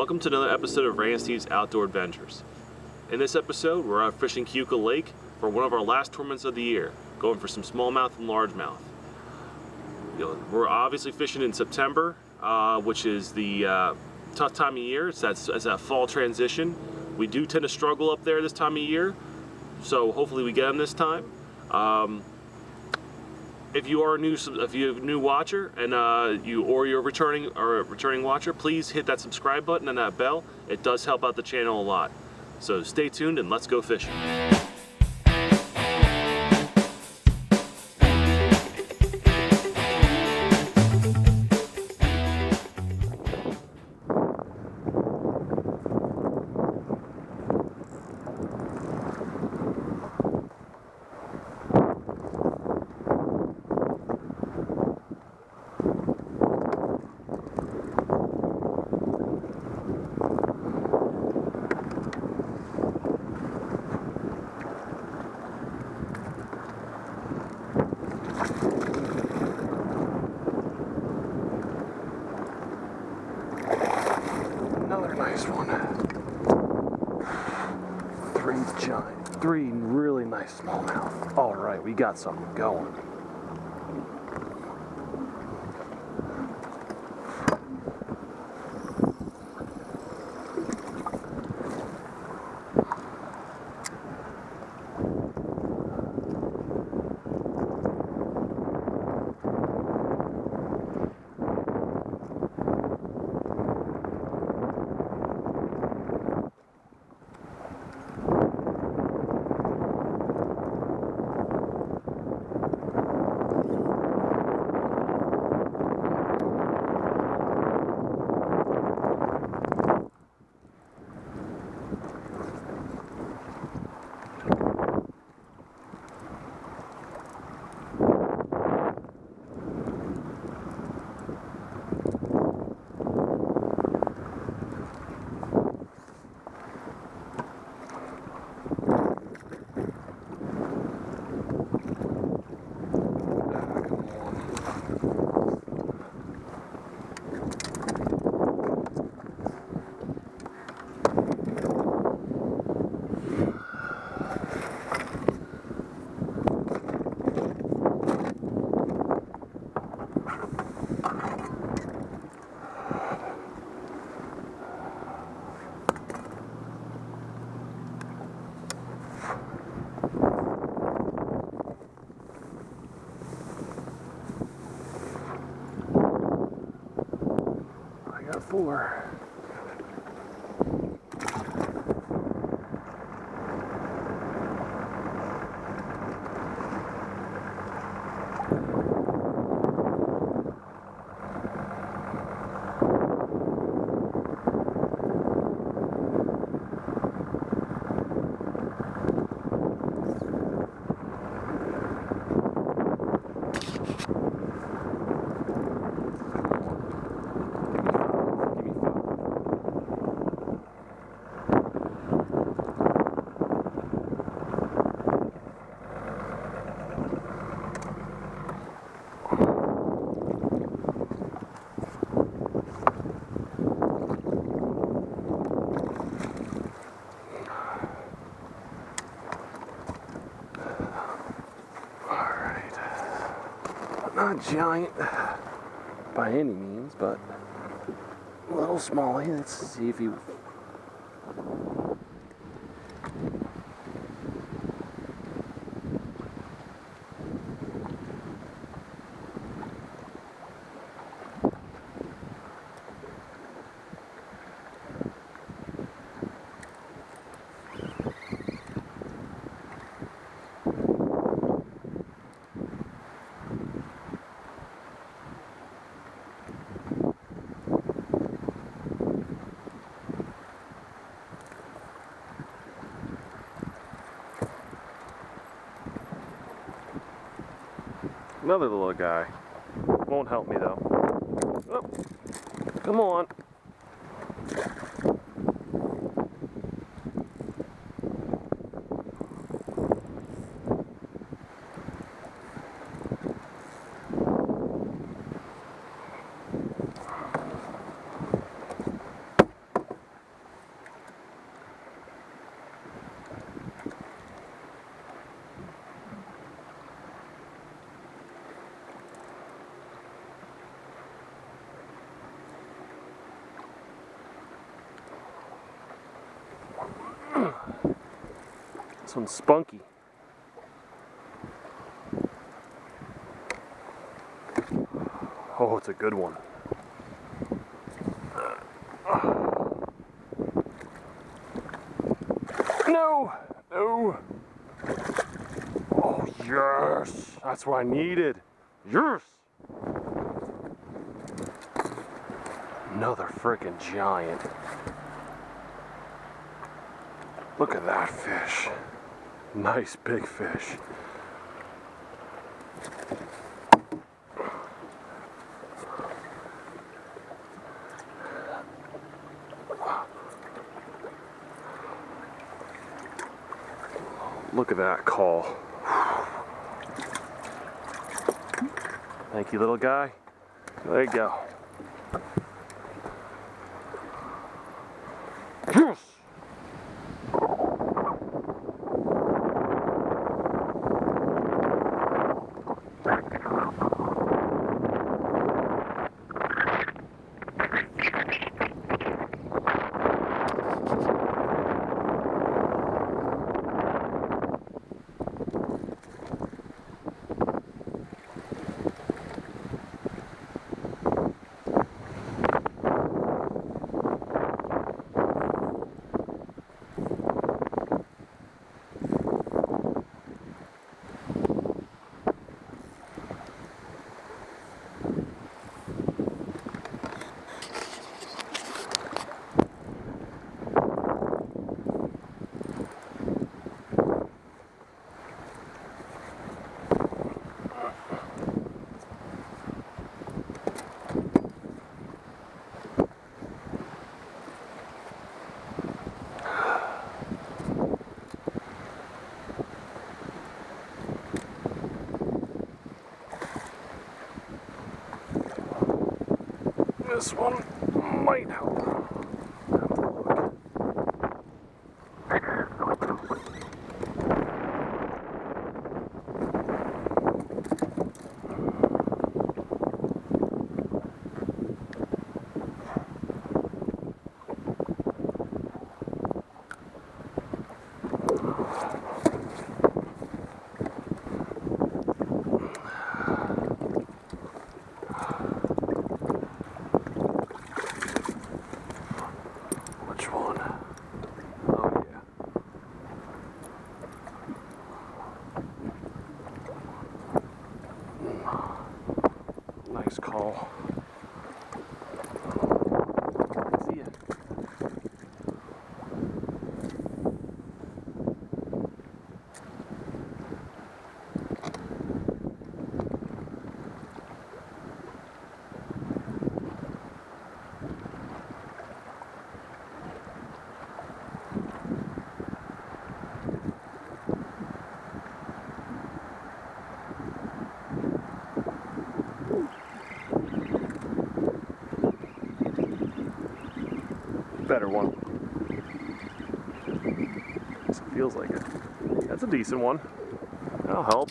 Welcome to another episode of Ray and Steve's Outdoor Adventures. In this episode, we're out fishing Keuka Lake for one of our last tournaments of the year, going for some smallmouth and largemouth. We're obviously fishing in September, which is the tough time of year. It's that fall transition. We do tend to struggle up there this time of year, so hopefully we get them this time. If you're a new watcher and you're a returning watcher, please hit that subscribe button and that bell. It does help out the channel a lot. So stay tuned and let's go fishing. Another nice one. Three really nice smallmouth. All right, we got something going. Four. Not giant by any means, but a little small. Let's see if he... Another little guy. Won't help me though. Oh, come on. This one's spunky. Oh, it's a good one. No! No! Oh, yes! That's what I needed. Yes! Another freaking giant. Look at that fish. Nice big fish. Look at that call. Thank you, little guy. There you go. Yes! This one might help. Nice call. See ya. Better one. It feels like it. That's a decent one. That'll help.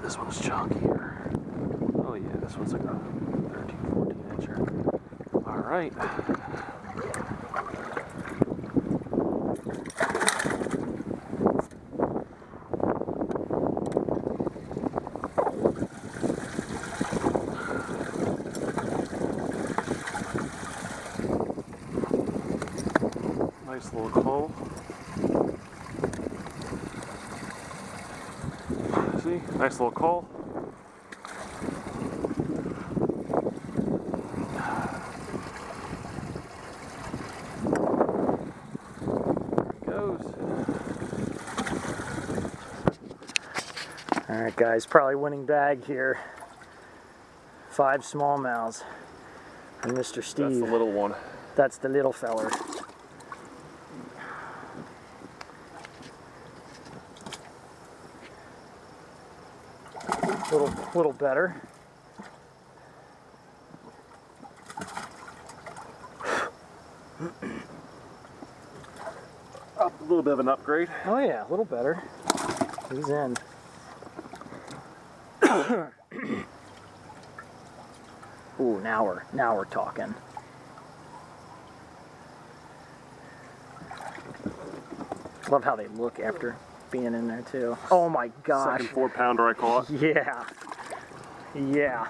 This one's chunkier. Oh yeah, this one's like a 13, 14 incher. All right. Nice little call. See, nice little call. All right, guys, probably winning bag here. 5 smallmouths. And Mr. Steve. That's the little one. That's the little feller. Little better. A little bit of an upgrade. Oh yeah, a little better. He's in. Ooh, now we're talking. Love how they look after being in there too. Oh my gosh. Second 4-pounder I caught. Yeah. Yeah.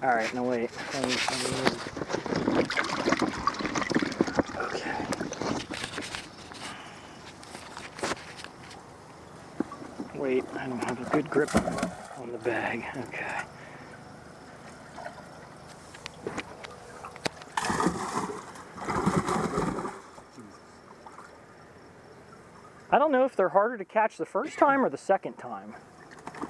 All right, now wait. Okay. Wait, I don't have a good grip on the bag. Okay. I don't know if they're harder to catch the first time or the second time.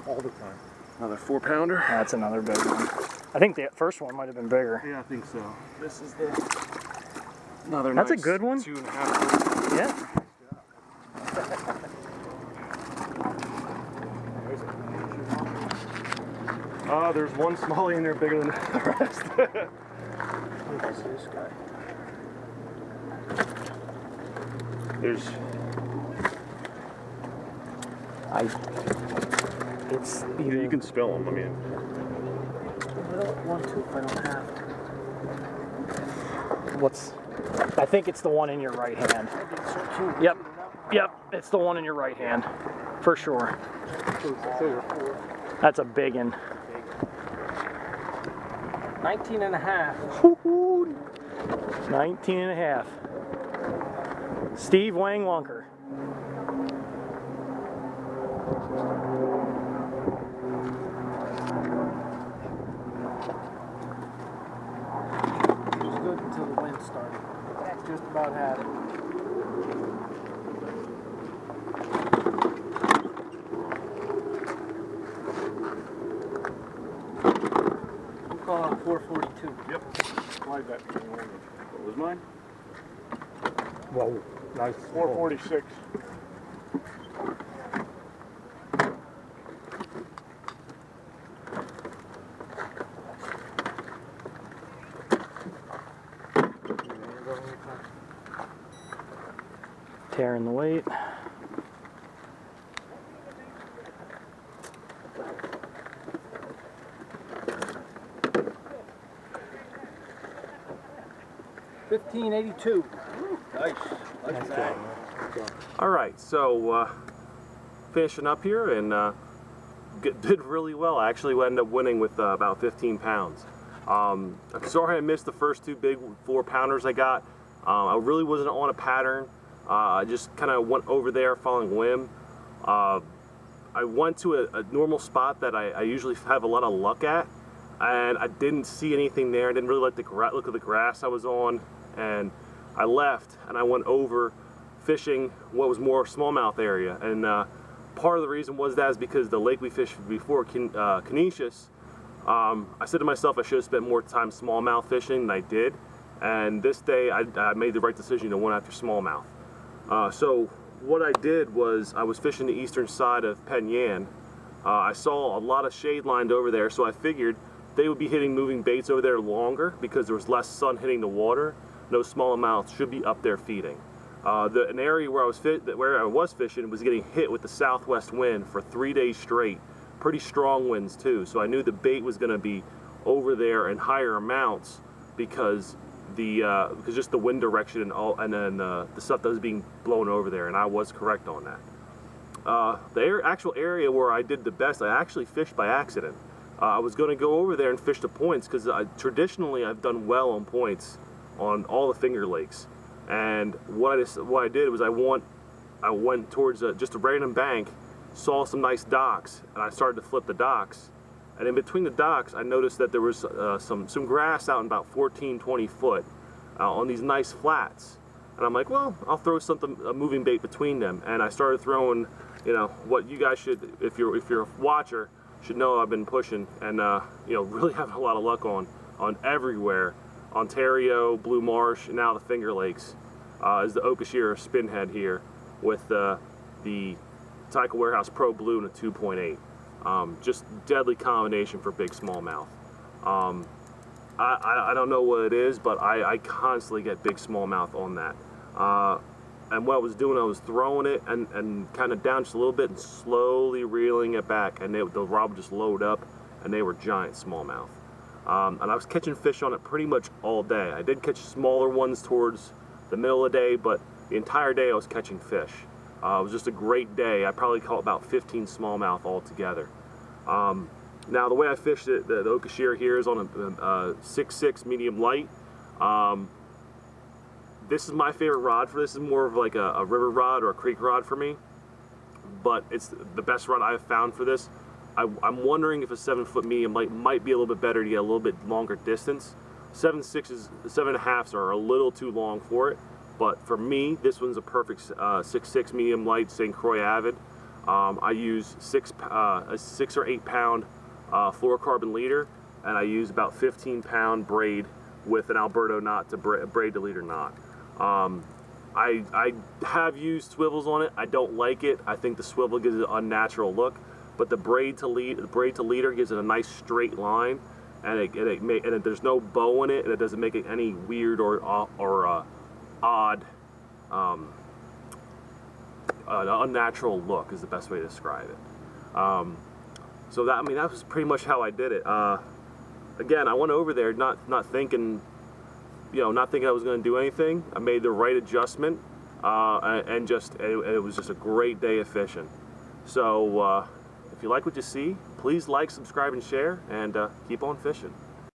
All the time. Another 4-pounder. That's another big one. I think the first one might have been bigger. Yeah, I think so. This is the another. That's nice a good one. 2.5. Yeah. There's one smallie in there bigger than the rest. Who is this guy? There's. It's Yeah, either. you can spill them. I mean. I don't want to if I don't have to. I think it's the one in your right hand. Yep. Yep. It's the one in your right hand. For sure. That's a big one. 19 and a half. 19 and a half. Steve Wang Wonker. It was good until the wind started. Just about had it. I'm calling it 442. Yep. Slide that between one. What was mine? Whoa. Nice. 446. Tearing the weight. $15.82. Nice. Nice bag. All right, so finishing up here and did really well. I actually ended up winning with about 15 pounds. I'm sorry I missed the first 2 big 4-pounders I got. I really wasn't on a pattern. I just kind of went over there following whim. I went to a normal spot that I usually have a lot of luck at, and I didn't see anything there. I didn't really like the look of the grass I was on, and I left and I went over fishing what was more smallmouth area. And part of the reason was that is because the lake we fished before, Canisius, I said to myself I should have spent more time smallmouth fishing than I did. And this day I made the right decision to went after smallmouth. So what I did was I was fishing the eastern side of Penyan. I saw a lot of shade lined over there, so I figured they would be hitting moving baits over there longer because there was less sun hitting the water. No smallmouth should be up there feeding. An area where I was fishing was getting hit with the southwest wind for 3 days straight. Pretty strong winds too, so I knew the bait was going to be over there in higher amounts because just the wind direction and then the stuff that was being blown over there, and I was correct on that. The actual area where I did the best, I actually fished by accident. I was going to go over there and fish the points because traditionally I've done well on points on all the Finger Lakes. And what I did was I went towards just a random bank, saw some nice docks, and I started to flip the docks. And in between the docks, I noticed that there was some grass out in about 14, 20 foot on these nice flats. And I'm like, well, I'll throw a moving bait between them. And I started throwing you know, what you guys should, if you're a watcher, should know I've been pushing and you know, really having a lot of luck on everywhere. Ontario, Blue Marsh, and now the Finger Lakes is the Okashira Spinhead here with the Tyco Warehouse Pro Blue and a 2.8. Just deadly combination for big smallmouth. I don't know what it is, but I constantly get big smallmouth on that. And what I was doing, I was throwing it and kind of down just a little bit and slowly reeling it back, and the rod would just load up, and they were giant smallmouth. And I was catching fish on it pretty much all day. I did catch smaller ones towards the middle of the day, but the entire day I was catching fish. It was just a great day. I probably caught about 15 smallmouth altogether. Now the way I fished it, the Okashira here is on a 6.6 medium light. This is my favorite rod for this. Is more of like a river rod or a creek rod for me, but it's the best rod I've found for this. I'm wondering if a 7-foot medium light might be a little bit better to get a little bit longer distance. 7.6s, 7.5s are a little too long for it, but for me, this one's a perfect 6.6 medium light St. Croix Avid. I use a 6 or 8 pound fluorocarbon leader, and I use about 15-pound braid with an Alberto knot to braid the leader knot. I have used swivels on it. I don't like it. I think the swivel gives it an unnatural look, but the braid to leader gives it a nice straight line, and there's no bow in it, and it doesn't make it any weird or odd, an unnatural look is the best way to describe it. So that, I mean, that was pretty much how I did it. Again, I went over there not thinking, you know, not thinking I was going to do anything. I made the right adjustment, and it was just a great day of fishing. So if you like what you see, please like, subscribe, and share, and keep on fishing.